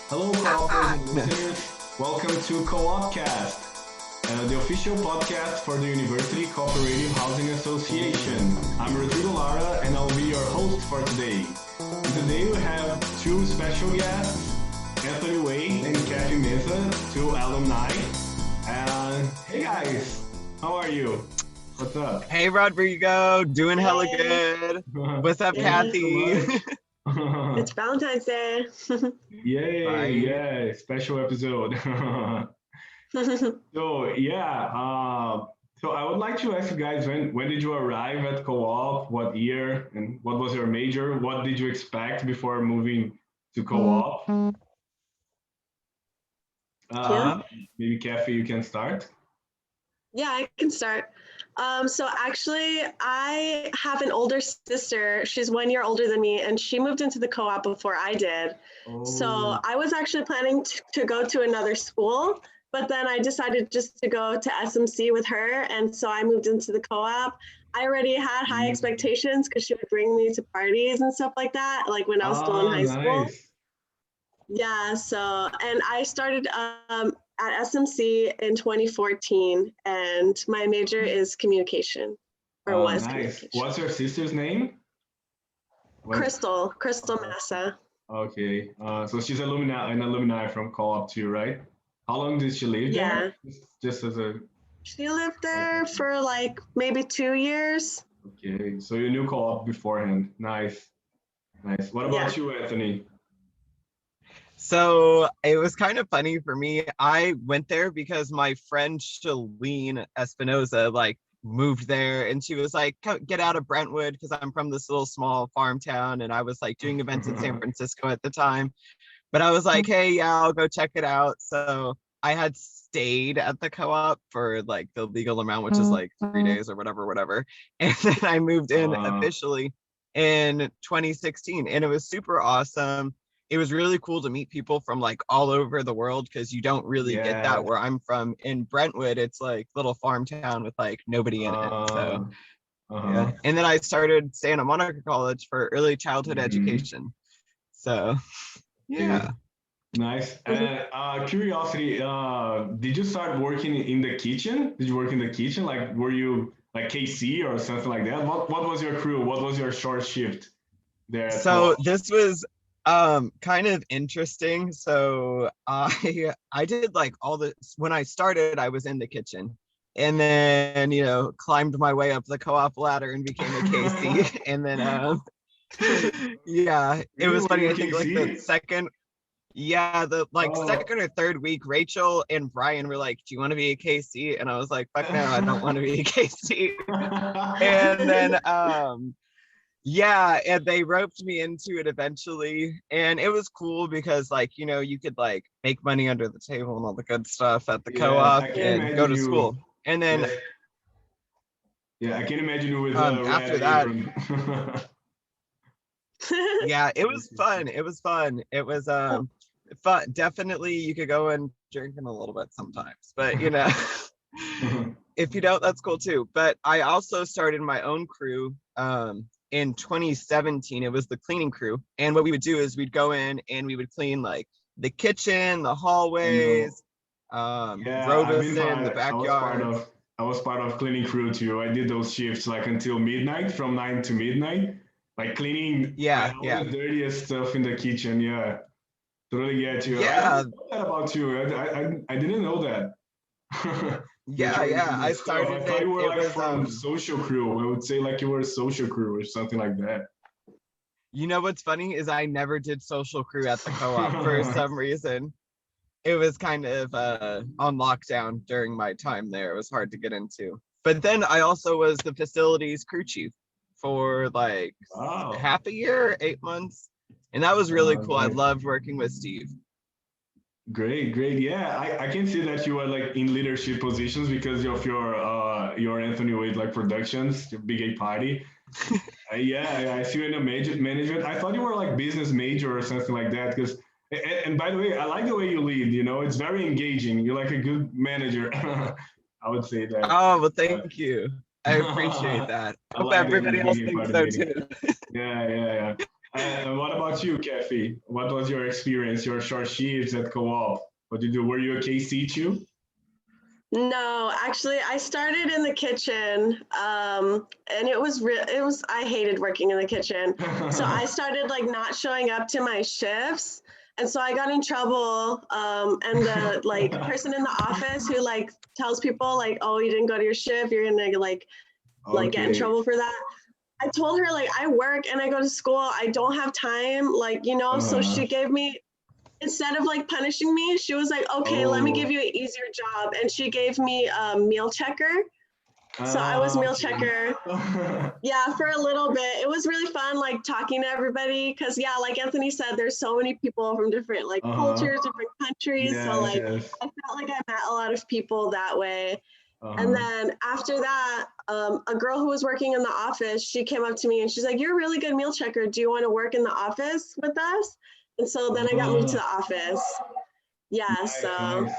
Hello, co-opers and listeners. Welcome to Co-opcast, the official podcast for the University Cooperative Housing Association. I'm Rodrigo Lara, and I'll be your host for today. And today we have two special guests, Anthony Wade and Kathy Mesa, two alumni. And hey guys, how are you? What's up? Hey Rodrigo, doing hella Hey. good. What's up, Yeah. Kathy? It's Valentine's Day. Yay! Right. Yeah, special episode. So yeah, so I would like to ask you guys when did you arrive at co-op? What year and what was your major? What did you expect before moving to co-op? Yeah. Maybe Kathy, you can start. Yeah, I can start. So actually, I have an older sister. She's 1 year older than me, and she moved into the co-op before I did. So Oh, I was actually planning to go to another school, but then I decided just to go to SMC with her, and so I moved into the co-op. I already had high mm. expectations because she would bring me to parties and stuff like that, like when I was still in high school. Nice. Yeah, so and I started at SMC in 2014, and my major is communication, or was Nice. communication. What's your sister's name? What? Crystal Massa. Okay. So she's an alumni from co-op too, right? How long did she live Yeah, there? Just as a she lived there for like maybe 2 years. Okay, so you knew co-op beforehand. Nice, nice. What Yeah. about you, Anthony? So it was kind of funny for me. I went there because my friend Shalene Espinoza moved there, and she was like, Get out of Brentwood," because I'm from this little small farm town, and I was like doing events in San Francisco at the time. But I was like, hey, yeah, I'll go check it out. So I had stayed at the co-op for like the legal amount, which is like 3 days or whatever. And then I moved in Uh, officially in 2016, and it was super awesome. It was really cool to meet people from like all over the world because you don't really get yeah. that where I'm from. In Brentwood, it's like little farm town with like nobody in it. So Uh, yeah. uh-huh. And then I started Santa Monica College for early childhood Mhm. education. So Okay, yeah. nice. Mhm. And curiosity, did you start working in the kitchen? Did you work in the kitchen? Like, were you like KC or something like that? What was your crew? What was your short shift there at So co-op? this was kind of interesting. So I did like all the when I started, I was in the kitchen. And then, climbed my way up the co-op ladder and became a KC. And then yeah, it Really, was were funny. you I think like the KC? second yeah, the like Oh. second or third week, Rachel and Brian were like, "Do you want to be a KC?" And I was like, "Fuck no, I don't want to be a KC." And then yeah, and they roped me into it eventually, and it was cool because like you could like make money under the table and all the good stuff at the Yes, co-op I can Yeah. and go imagine to you. school. And then Yes, yeah, I can imagine you with a red after that, apron. yeah, it was fun. It was fun. Definitely you could go and drink in a little bit sometimes, but if you don't, that's cool too. But I also started my own crew in 2017. It was the cleaning crew. And what we would do is we'd go in and we would clean like the kitchen, the I know. hallways, Yeah, I've been Robeson, the part. backyards. I was part of cleaning crew too. I did those shifts like until midnight, from 9 to midnight, like cleaning Yeah, like all yeah. the dirtiest stuff in the kitchen. Yeah, totally get you. I Yeah, didn't know that about you. I didn't know that. That yeah, you're into yeah. I this stuff. I started thought it. you were It like was from social crew. I would say like you were a social crew or something like that. you know what's funny is I never did social crew at the co-op for some reason. It was kind of on lockdown during my time there. It was hard to get into. But then I also was the facilities crew chief for like Wow. half a year, 8 months. And that was really cool. I Nice. loved working with Steve. Great, great. Yeah, I can see that you are like in leadership positions because of your Anthony Wade like productions, your big A party. Yeah, I see you in a major management. I thought you were like business major or something like that. Because and by the way, I like the way you lead. You know, it's very engaging. You're like a good manager. I would say that. Oh, well, Uh, thank you. I appreciate that. I Hope like the everybody else engaging part thinks of the so meeting. too. Yeah, yeah, yeah. And what about you, Kathy? What was your experience, your short shifts at co-op? What did you do? Were you a KC too? No, actually, I started in the kitchen, and I hated working in the kitchen. So I started like not showing up to my shifts, and so I got in trouble. And the like person in the office who like tells people like, "Oh, you didn't go to your shift, you're gonna like get in Okay. trouble for that." I told her like I work and I go to school. I don't have time, like So Uh, she gave me, instead of like punishing me, she was like, okay, let me give oh. you an easier job. And she gave me a meal checker. So I was meal Okay. checker. Yeah, for a little bit. It was really fun, like talking to everybody. Cause yeah, like Anthony said, there's so many people from different like Uh-huh. cultures, different countries. So Yes, like yes. I felt like I met a lot of people that way. And Uh-huh. then after that, a girl who was working in the office, she came up to me and she's like, "You're a really good meal checker. Do you want to work in the office with us?" And so then I got moved to Uh, the office. Yeah, nice, so nice.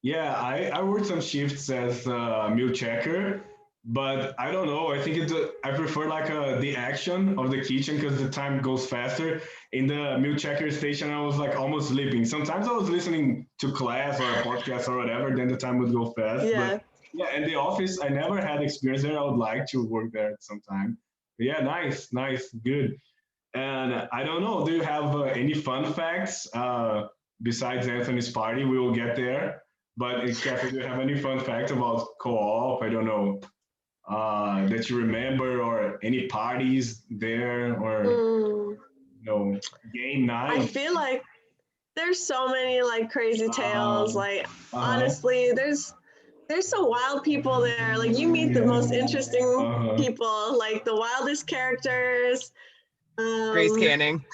Yeah, I worked some shifts as a meal checker, but I don't know. I think I prefer like the action of the kitchen because the time goes faster. In the meal checker station, I was like almost sleeping. Sometimes I was listening to class or a podcast or whatever, then the time would go fast. But yeah. yeah, in the office, I never had experience there. I would like to work there at some time. But yeah, nice, nice, good. And I don't know, do you have any fun facts besides Anthony's party? We will get there. But Kathy, do you have any fun facts about co-op? I don't know that you remember, or any parties there, or Mm, game I night? feel like there's so many like crazy tales. Uh, Like uh-huh. honestly, there's some wild people there. Like you meet the most Yeah. interesting Uh-huh. people, like the wildest characters. Grace Um, Canning.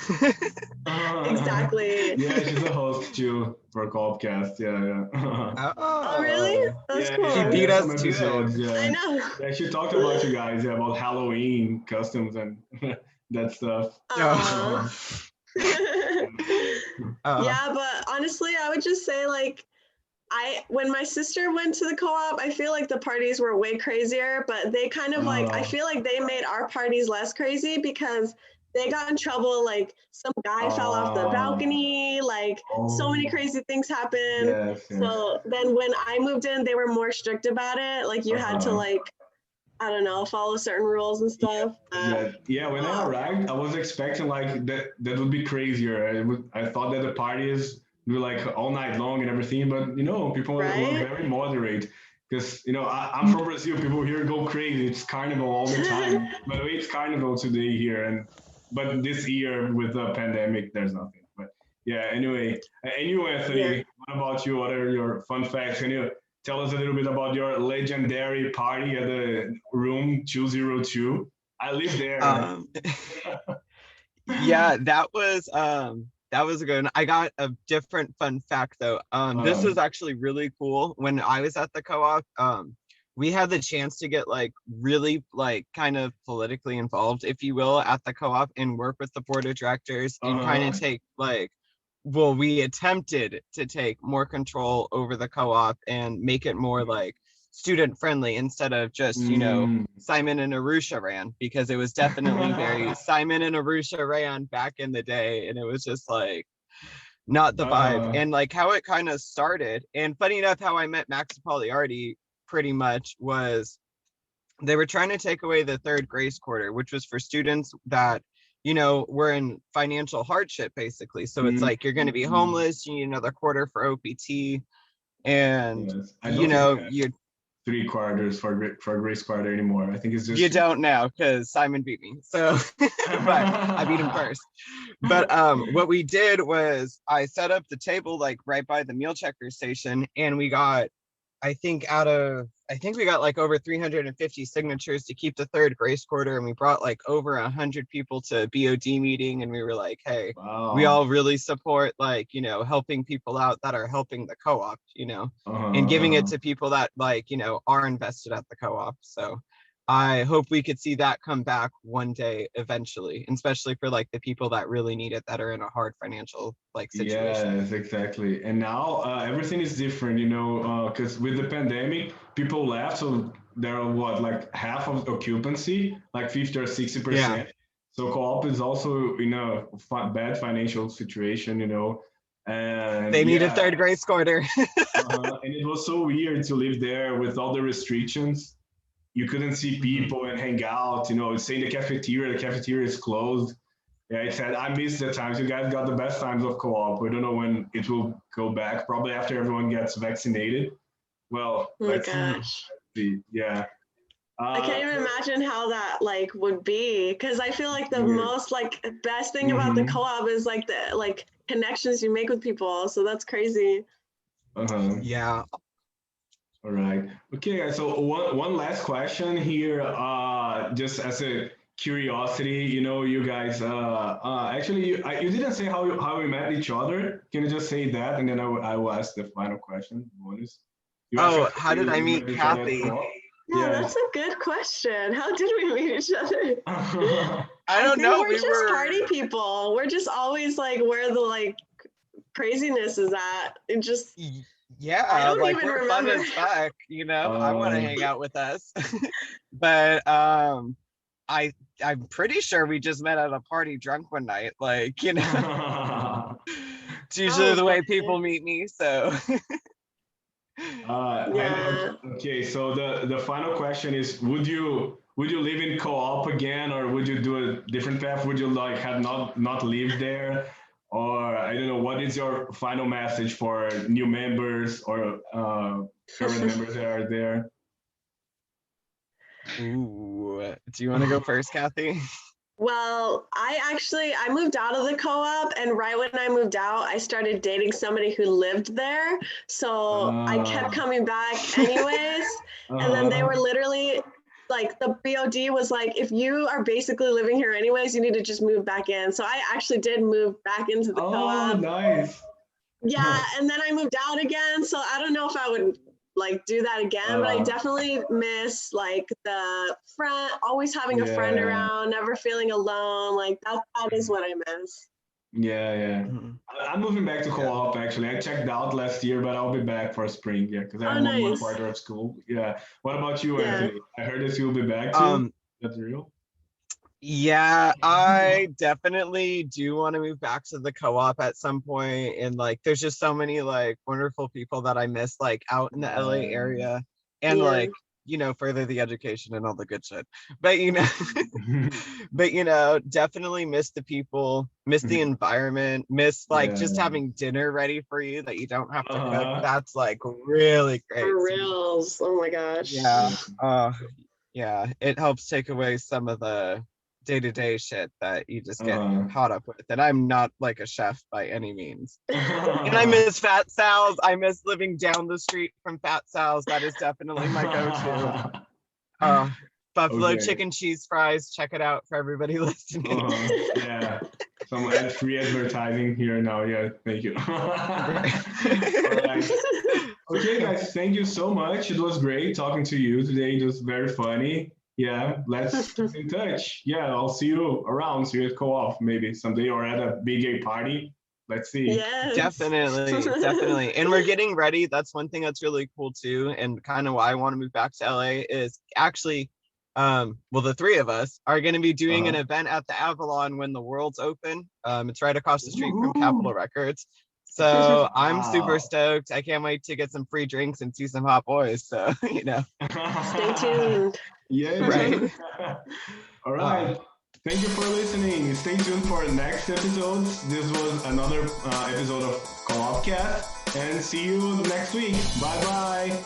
exactly. Yeah, she's a host too for Co-opcast. Yeah, yeah. Oh, really? Oh, That's Yeah, she yeah, cool. beat there's some us to it. episodes. I Yeah, know. yeah. She talked about you guys, yeah, about Halloween customs and that stuff. Aw. Oh, uh, Yeah, but honestly, I would just say like I when my sister went to the co-op, I feel like the parties were way crazier, but they kind of like I Uh, feel like they made our parties less crazy because they got in trouble, like some guy fell off the uh, balcony, like so many oh, crazy things happened. yes, yes. So then when I moved in, they were more strict about it. Like you had to Uh-huh. like, I don't know, follow certain rules and Yeah, stuff. yeah, yeah. When I Oh, arrived, I was expecting like that would be crazier. I thought that the parties were like all night long and everything, but people were right? very moderate. Because I'm from Brazil, people here go crazy. It's carnival all the time. By the way, it's carnival today here, but this year with the pandemic, there's nothing. But yeah, anyway, and you, Yeah. Anthony, what about you? What are your fun facts? Can you tell us a little bit about your legendary party at the room 202? I live there. um, yeah, that was a good one. I got a different fun fact though. This Uh, is actually really cool. When I was at the co-op, we had the chance to get like really like kind of politically involved, if you will, at the co-op and work with the board of directors and kind of uh-huh. take like, well, we attempted to take more control over the co-op and make it more like student friendly instead of just, Mm. Simon and Arusha ran, because it was definitely very Simon and Arusha ran back in the day. And it was just like not the vibe. Uh-huh. And like how it kind of started. And funny enough, how I met Max Poliardi pretty much was they were trying to take away the third grace quarter, which was for students that, were in financial hardship basically. So it's Mm. like you're going to be homeless, you need another quarter for OPT, and Yes. I don't think we have you 3 quarters for Grace Quarter anymore. I think it's you just two. don't know because Simon beat me. So, but I beat him first. But what we did was I set up the table like right by the meal checker station, and we got I think we got like over 350 signatures to keep the third grace quarter, and we brought like over 100 people to BOD meeting, and we were like, hey, we Wow. all really support like, helping people out that are helping the co-op, and Uh-huh, giving it uh-huh. to people that like, are invested at the co-op. So I hope we could see that come back one day eventually, especially for like the people that really need it, that are in a hard financial like situation. Yes, exactly. And now everything is different, because with the pandemic, people left, so there are what, like half of occupancy, like 50 or Yeah. 60%. So co-op is also in a bad financial situation, and They need a third grade squatter. and it was so weird to live there with all the restrictions. You couldn't see people and hang out, say the cafeteria is closed. Yeah, it said, I miss the times. You guys got the best times of co-op. We don't know when it will go back, probably after everyone gets vaccinated. Well, Oh my gosh. see. Yeah. I can't even imagine how that like would be, because I feel like the most like best thing about the co-op is like the like connections you make with people. So that's crazy. Yeah. All right. Okay. So one last question here, just as a curiosity, you guys. Actually, you didn't say how we met each other. Can you just say that, and then I will ask the final question. Bonus. How did I meet Kathy? Yeah, that's a good question. How did we meet each other? I don't know. We're just party people. We're just always like where the like craziness is at. It just I don't like even we're remember. fun as fuck, I want to hang out with us. But I'm pretty sure we just met at a party drunk one night. Like, it's usually the way people meet me. So Yeah. Okay, so the final question is: Would you live in co-op again, or would you do a different path? Would you like have not lived there, or I don't know? What is your final message for new members or current members that are there? Ooh, do you want to go first, Kathy? Well, I moved out of the co-op, and right when I moved out, I started dating somebody who lived there. So I kept coming back anyways. And then they were literally like, the BOD was like, if you are basically living here anyways, you need to just move back in. So I actually did move back into the co-op. Oh, nice. Yeah, and then I moved out again. So I don't know if I would like do that again, but I definitely miss like the friend, always having a friend around, never feeling alone. Like that is what I miss. Yeah. I'm moving back to co-op actually. I checked out last year, but I'll be back for spring. Yeah, because I have one more quarter of school. Yeah. What about you, Anthony? I heard that you'll be back too. That's real. Yeah, I definitely do want to move back to the co-op at some point. And like, there's just so many like wonderful people that I miss like out in the LA area, and like, further the education and all the good shit. But definitely miss the people, miss the environment, miss like just having dinner ready for you that you don't have to cook. That's like really great. For reals. Oh my gosh. Yeah. Yeah, it helps take away some of the day-to-day shit that you just get caught up with. And I'm not like a chef by any means. And I miss Fat Sal's. I miss living down the street from Fat Sal's. That is definitely my go-to. Buffalo chicken cheese fries. Check it out for everybody listening. Yeah, some free advertising here now. Yeah, thank you. All right. Okay, guys, thank you so much. It was great talking to you today. It was very funny. Yeah, let's keep in touch. Yeah, I'll see you around. See you at co-op maybe someday, or at a big gay party. Let's see. Yes. Definitely. And we're getting ready. That's one thing that's really cool too. And kind of why I want to move back to LA is actually, the three of us are going to be doing an event at the Avalon when the world's open. It's right across the street from Capitol Records. So I'm super stoked. I can't wait to get some free drinks and see some hot boys. So, Stay tuned. Yeah. Right. All right. Thank you for listening. Stay tuned for next episodes. This was another episode of Co-op Cast, and see you next week. Bye bye.